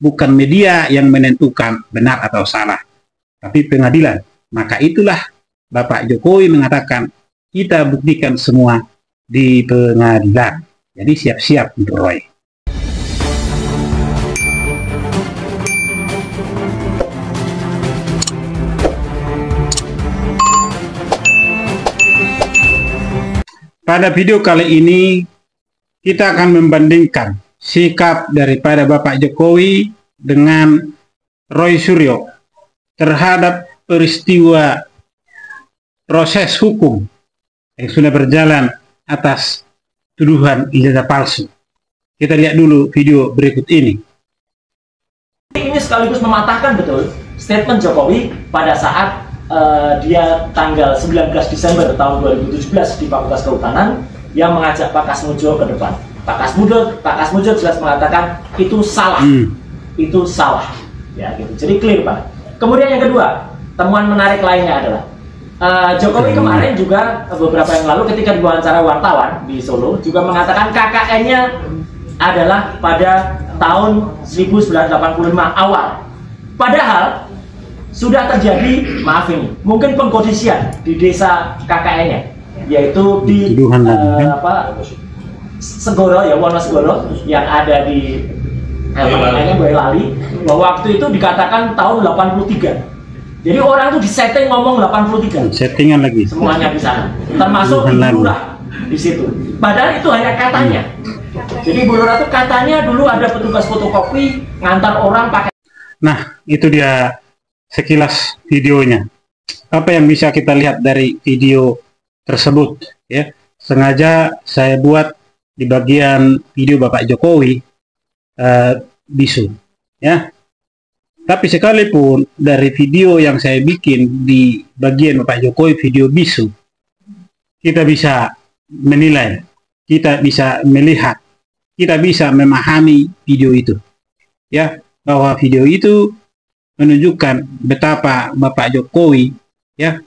bukan media yang menentukan benar atau salah, tapi pengadilan. Maka itulah Bapak Jokowi mengatakan, kita buktikan semua di pengadilan. Jadi siap-siap untuk Roy. Pada video kali ini, kita akan membandingkan sikap daripada Bapak Jokowi dengan Roy Suryo terhadap peristiwa proses hukum yang sudah berjalan atas tuduhan ijazah palsu. Kita lihat dulu video berikut ini. Ini sekaligus mematahkan betul statement Jokowi pada saat dia tanggal 19 Desember tahun 2017 di Fakultas Kehutanan yang mengajak Pak Kasmudjo ke depan. Pak Kasmudjo jelas mengatakan itu salah, itu salah, ya gitu. Jadi clear Pak. Kemudian yang kedua, temuan menarik lainnya adalah Jokowi kemarin juga beberapa yang lalu ketika diwawancara wartawan di Solo juga mengatakan KKN-nya adalah pada tahun 1985 awal. Padahal sudah terjadi, maaf ini, mungkin pengkondisian di desa KKN-nya, yaitu di Segoro ya, Wonosegoro yang ada di Boyolali, bahwa waktu itu dikatakan tahun 83. Jadi orang itu disetting ngomong 83. Settingan lagi. Semuanya di sana, termasuk Ibu Lurah di situ. Padahal itu hanya katanya. Jadi Ibu Lurah itu katanya dulu ada petugas fotokopi ngantar orang pakai. Nah, itu dia sekilas videonya. Apa yang bisa kita lihat dari video tersebut? Ya, sengaja saya buat di bagian video Bapak Jokowi bisu, ya. Tapi sekalipun dari video yang saya bikin di bagian Bapak Jokowi video bisu, kita bisa menilai, kita bisa melihat, kita bisa memahami video itu, ya, bahwa video itu menunjukkan betapa Bapak Jokowi, ya,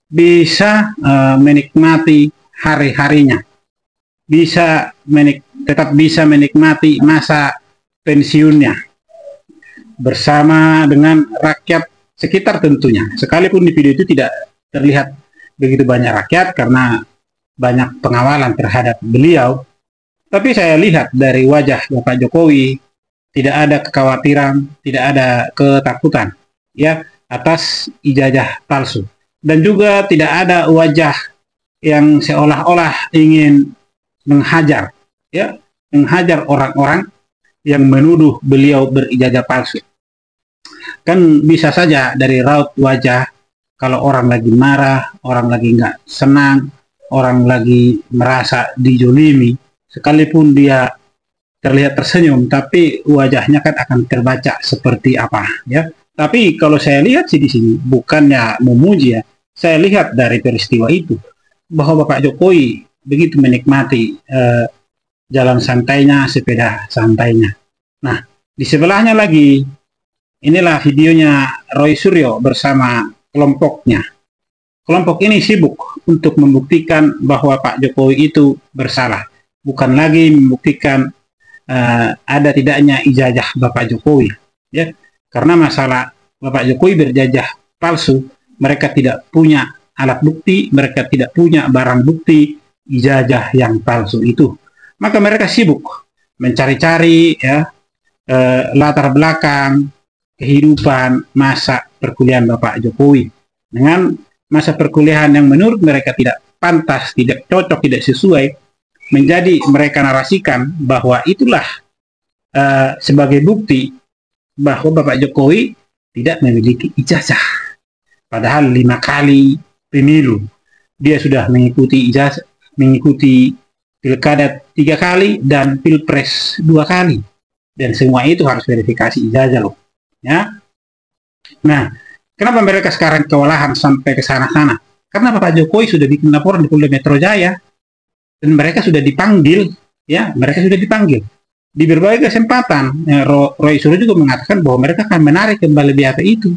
bisa menikmati hari-harinya, tetap bisa menikmati masa pensiunnya bersama dengan rakyat sekitar tentunya. Sekalipun di video itu tidak terlihat begitu banyak rakyat karena banyak pengawalan terhadap beliau, tapi saya lihat dari wajah Bapak Jokowi tidak ada kekhawatiran, tidak ada ketakutan, ya, atas ijazah palsu, dan juga tidak ada wajah yang seolah-olah ingin menghajar, ya, menghajar orang-orang yang menuduh beliau berijazah palsu. Kan bisa saja dari raut wajah, kalau orang lagi marah, orang lagi nggak senang, orang lagi merasa dijolimi, sekalipun dia terlihat tersenyum, tapi wajahnya kan akan terbaca seperti apa, ya. Tapi kalau saya lihat sih di sini, bukannya memuji ya, saya lihat dari peristiwa itu bahwa Bapak Jokowi begitu menikmati jalan santainya, sepeda santainya. Nah, di sebelahnya lagi, inilah videonya Roy Suryo bersama kelompoknya. Kelompok ini sibuk untuk membuktikan bahwa Pak Jokowi itu bersalah, bukan lagi membuktikan ada tidaknya ijazah Bapak Jokowi, ya. Karena masalah Bapak Jokowi berijazah palsu, mereka tidak punya alat bukti, mereka tidak punya barang bukti ijazah yang palsu itu. Maka mereka sibuk mencari-cari, ya, latar belakang kehidupan masa perkuliahan Bapak Jokowi dengan masa perkuliahan yang menurut mereka tidak pantas, tidak cocok, tidak sesuai, menjadi mereka narasikan bahwa itulah sebagai bukti bahwa Bapak Jokowi tidak memiliki ijazah. Padahal 5 kali pemilu dia sudah mengikuti ijazah, mengikuti pilkada 3 kali dan pilpres 2 kali, dan semua itu harus verifikasi ijazah loh, ya. Nah, kenapa mereka sekarang kewalahan sampai ke sana-sana? Karena Bapak Jokowi sudah bikin laporan di Polda Metro Jaya dan mereka sudah dipanggil, ya, mereka sudah dipanggil di berbagai kesempatan. Roy Suryo juga mengatakan bahwa mereka akan menarik kembali BAP itu,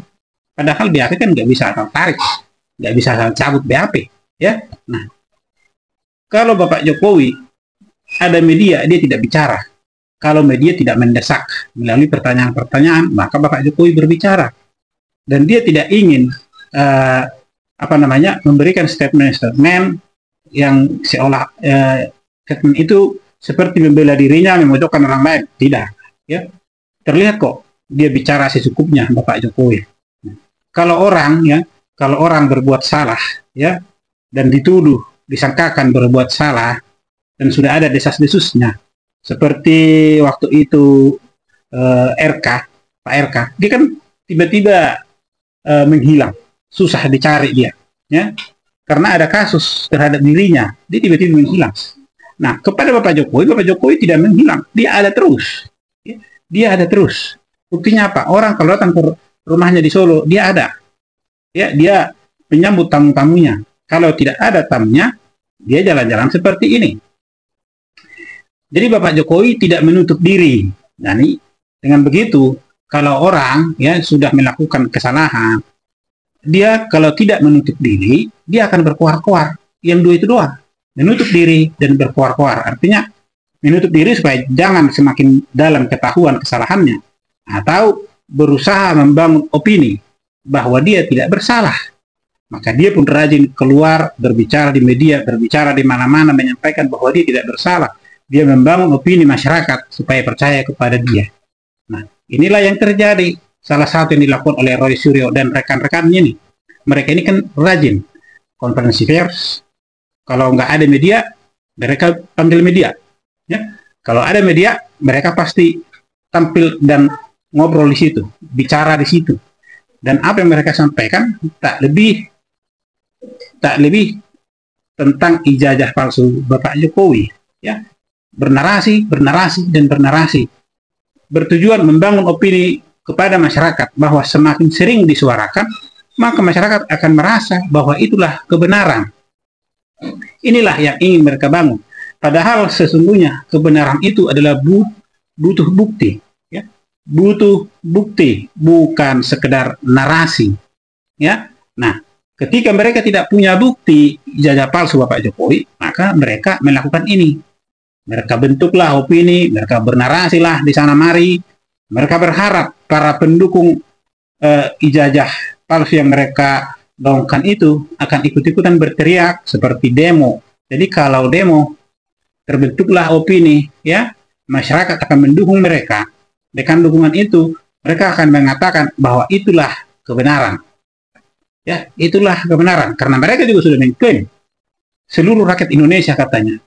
padahal BAP kan nggak bisa asal tarik, nggak bisa asal cabut BAP, ya. Nah, kalau Bapak Jokowi ada media dia tidak bicara, kalau media tidak mendesak melalui pertanyaan-pertanyaan, maka Bapak Jokowi berbicara. Dan dia tidak ingin memberikan statement-statement yang seolah statement itu seperti membela dirinya, memojokkan orang lain. Tidak, ya. Terlihat kok dia bicara secukupnya Bapak Jokowi. Kalau orang berbuat salah, ya, dan dituduh, disangkakan berbuat salah, dan sudah ada desas-desusnya, seperti waktu itu Pak RK, dia kan tiba-tiba menghilang, susah dicari dia, ya, karena ada kasus terhadap dirinya, dia tiba-tiba menghilang. Nah, kepada Bapak Jokowi tidak menghilang, dia ada terus, ya, dia ada terus. Buktinya apa? Orang kalau datang ke rumahnya di Solo, dia ada, ya, dia menyambut tamu-tamunya. Kalau tidak ada tamunya, dia jalan-jalan seperti ini. Jadi Bapak Jokowi tidak menutup diri. Nah, dengan begitu, kalau orang ya sudah melakukan kesalahan, dia kalau tidak menutup diri, dia akan berkuar-kuar. Yang dua itu doang, menutup diri dan berkuar-kuar. Artinya menutup diri supaya jangan semakin dalam ketahuan kesalahannya, atau berusaha membangun opini bahwa dia tidak bersalah. Maka dia pun rajin keluar, berbicara di media, berbicara di mana-mana, menyampaikan bahwa dia tidak bersalah. Dia membangun opini masyarakat supaya percaya kepada dia. Nah, inilah yang terjadi. Salah satu yang dilakukan oleh Roy Suryo dan rekan-rekannya ini. Mereka ini kan rajin. Konferensi pers. Kalau nggak ada media, mereka panggil media. Ya. Kalau ada media, mereka pasti tampil dan ngobrol di situ, bicara di situ. Dan apa yang mereka sampaikan tak lebih tentang ijazah palsu Bapak Jokowi. Ya. Bernarasi, dan bernarasi. Bertujuan membangun opini kepada masyarakat bahwa semakin sering disuarakan, maka masyarakat akan merasa bahwa itulah kebenaran. Inilah yang ingin mereka bangun. Padahal sesungguhnya kebenaran itu adalah butuh bukti. Ya? Butuh bukti, bukan sekedar narasi. Ya? Nah, ketika mereka tidak punya bukti ijazah palsu Bapak Jokowi, maka mereka melakukan ini. Mereka bentuklah opini, mereka bernarasilah di sana mari. Mereka berharap para pendukung ijazah palsu yang mereka gaungkan itu akan ikut-ikutan berteriak seperti demo. Jadi kalau demo, terbentuklah opini, ya, masyarakat akan mendukung mereka. Dengan dukungan itu, mereka akan mengatakan bahwa itulah kebenaran. Ya, itulah kebenaran. Karena mereka juga sudah mengklaim seluruh rakyat Indonesia katanya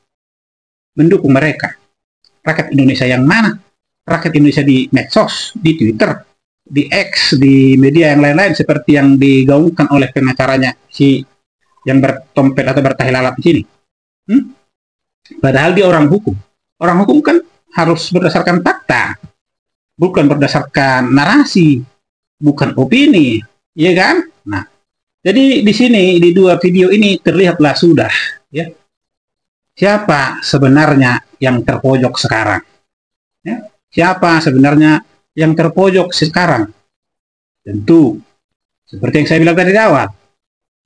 mendukung mereka. Rakyat Indonesia yang mana? Rakyat Indonesia di medsos, di Twitter, di X, di media yang lain-lain seperti yang digaungkan oleh pengacaranya si yang bertompet atau bertahi lalap di sini. Padahal dia orang hukum. Orang hukum kan harus berdasarkan fakta, bukan berdasarkan narasi, bukan opini, ya kan? Nah, jadi di sini di dua video ini terlihatlah sudah, ya, siapa sebenarnya yang terpojok sekarang? Ya? Siapa sebenarnya yang terpojok sekarang? Tentu, seperti yang saya bilang tadi di awal,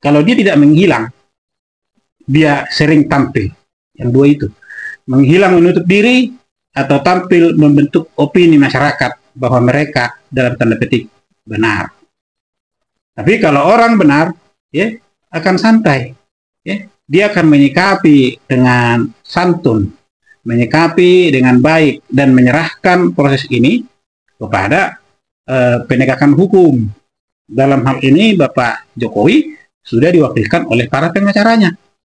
kalau dia tidak menghilang, dia sering tampil. Yang dua itu, menghilang menutup diri, atau tampil membentuk opini masyarakat bahwa mereka dalam tanda petik benar. Tapi kalau orang benar, ya, akan santai. Ya. Dia akan menyikapi dengan santun, menyikapi dengan baik, dan menyerahkan proses ini kepada penegakan hukum. Dalam hal ini Bapak Jokowi sudah diwakilkan oleh para pengacaranya.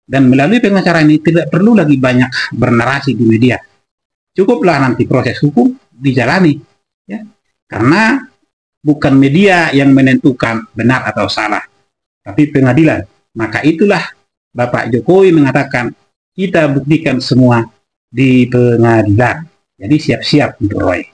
Dan melalui pengacara ini tidak perlu lagi banyak bernarasi di media. Cukuplah nanti proses hukum dijalani. Ya. Karena bukan media yang menentukan benar atau salah, tapi pengadilan. Maka itulah Bapak Jokowi mengatakan, kita buktikan semua di pengadilan. Jadi siap-siap untuk Roy.